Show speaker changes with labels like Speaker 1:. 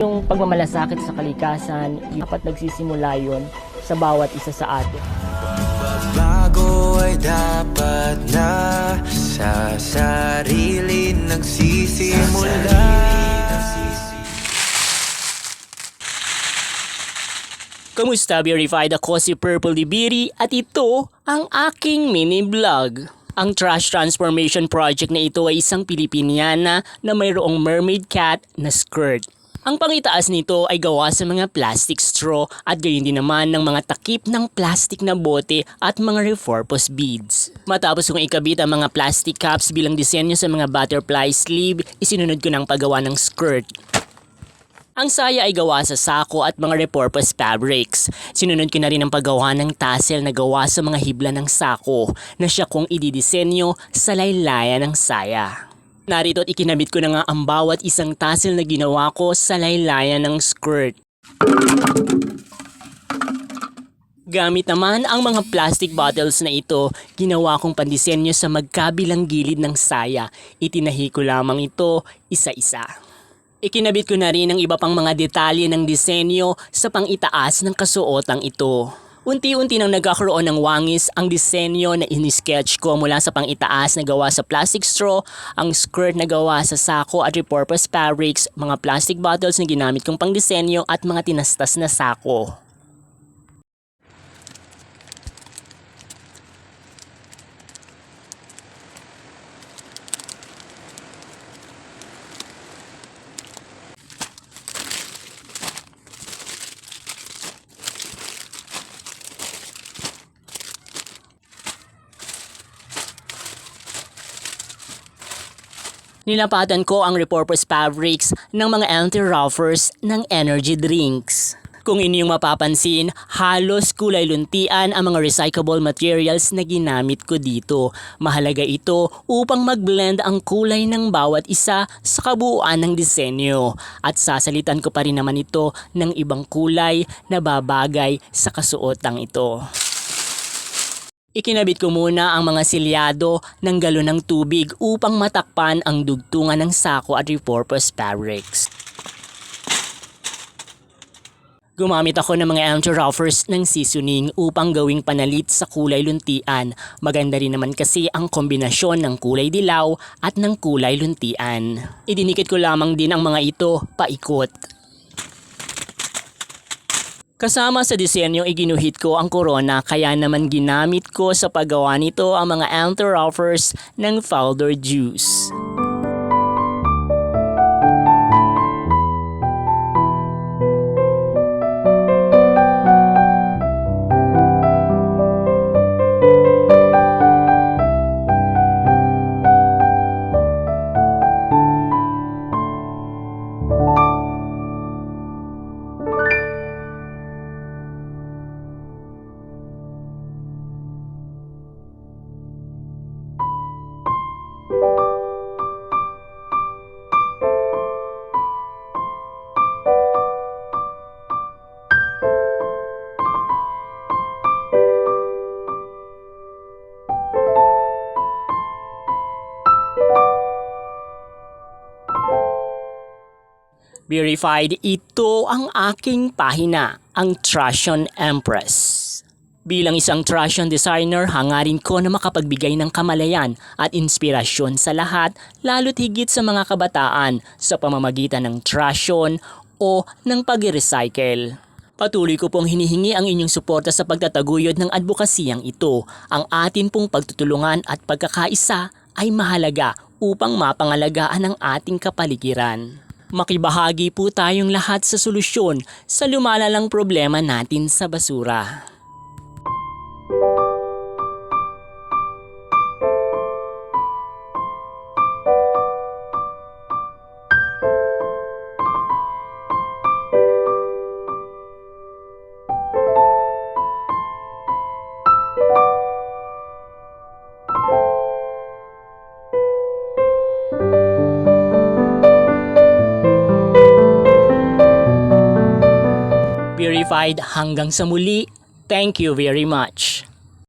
Speaker 1: Yung pagmamalasakit sa kalikasan, dapat nagsisimula yun sa bawat isa sa atin.
Speaker 2: Bago ay dapat na sa sarili nagsisimula.
Speaker 1: Kamusta, Verified? Ako si Purple Libiri at ito ang aking mini vlog. Ang Trash Transformation Project na ito ay isang Pilipiniana na mayroong mermaid cat na skirt. Ang pangitaas nito ay gawa sa mga plastic straw at gayon din naman ng mga takip ng plastic na bote at mga repurpose beads. Matapos kong ikabit ang mga plastic caps bilang disenyo sa mga butterfly sleeve, isinunod ko ng paggawa ng skirt. Ang saya ay gawa sa sako at mga repurpose fabrics. Sinunod ko na rin ang paggawa ng tassel na gawa sa mga hibla ng sako na siya kong ididisenyo sa laylayan ng saya. Narito at ikinabit ko na nga ang bawat isang tassel na ginawa ko sa laylayan ng skirt. Gamit naman ang mga plastic bottles na ito, ginawa kong pandisenyo sa magkabilang gilid ng saya. Itinahi ko lamang ito isa-isa. Ikinabit ko na rin ang iba pang mga detalye ng disenyo sa pang-itaas ng kasuotang ito. Unti-unti nang nagkakaroon ng wangis ang disenyo na inisketch ko mula sa pang-itaas na gawa sa plastic straw, ang skirt na gawa sa sako at repurpose fabrics, mga plastic bottles na ginamit kong pang-disenyo at mga tinastas na sako. Nilapatan ko ang repurpose fabrics ng mga anti-ruffers ng energy drinks. Kung inyong mapapansin, halos kulay luntian ang mga recyclable materials na ginamit ko dito. Mahalaga ito upang mag-blend ang kulay ng bawat isa sa kabuuan ng disenyo. At sasalitan ko pa rin naman ito ng ibang kulay na babagay sa kasuotang ito. Ikinabit ko muna ang mga silyado ng galon ng tubig upang matakpan ang dugtungan ng sako at repurpose fabrics. Gumamit ako ng mga anti-ruffers ng seasoning upang gawing panalit sa kulay luntian. Maganda rin naman kasi ang kombinasyon ng kulay dilaw at ng kulay luntian. Idinikit ko lamang din ang mga ito paikot. Kasama sa disenyo iginuhit ko ang corona kaya naman ginamit ko sa paggawa nito ang mga anti-ruffers ng powder juice. Verified, ito ang aking pahina, ang Trashon Empress. Bilang isang Trashon designer, hangarin ko na makapagbigay ng kamalayan at inspirasyon sa lahat, lalo't higit sa mga kabataan sa pamamagitan ng Trashon o ng pag-recycle. Patuloy ko pong hinihingi ang inyong suporta sa pagtataguyod ng advokasiyang ito. Ang atin pong pagtutulungan at pagkakaisa ay mahalaga upang mapangalagaan ang ating kapaligiran. Makibahagi po tayong lahat sa solusyon sa lumalalang problema natin sa basura. Verified, hanggang sa muli. Thank you very much.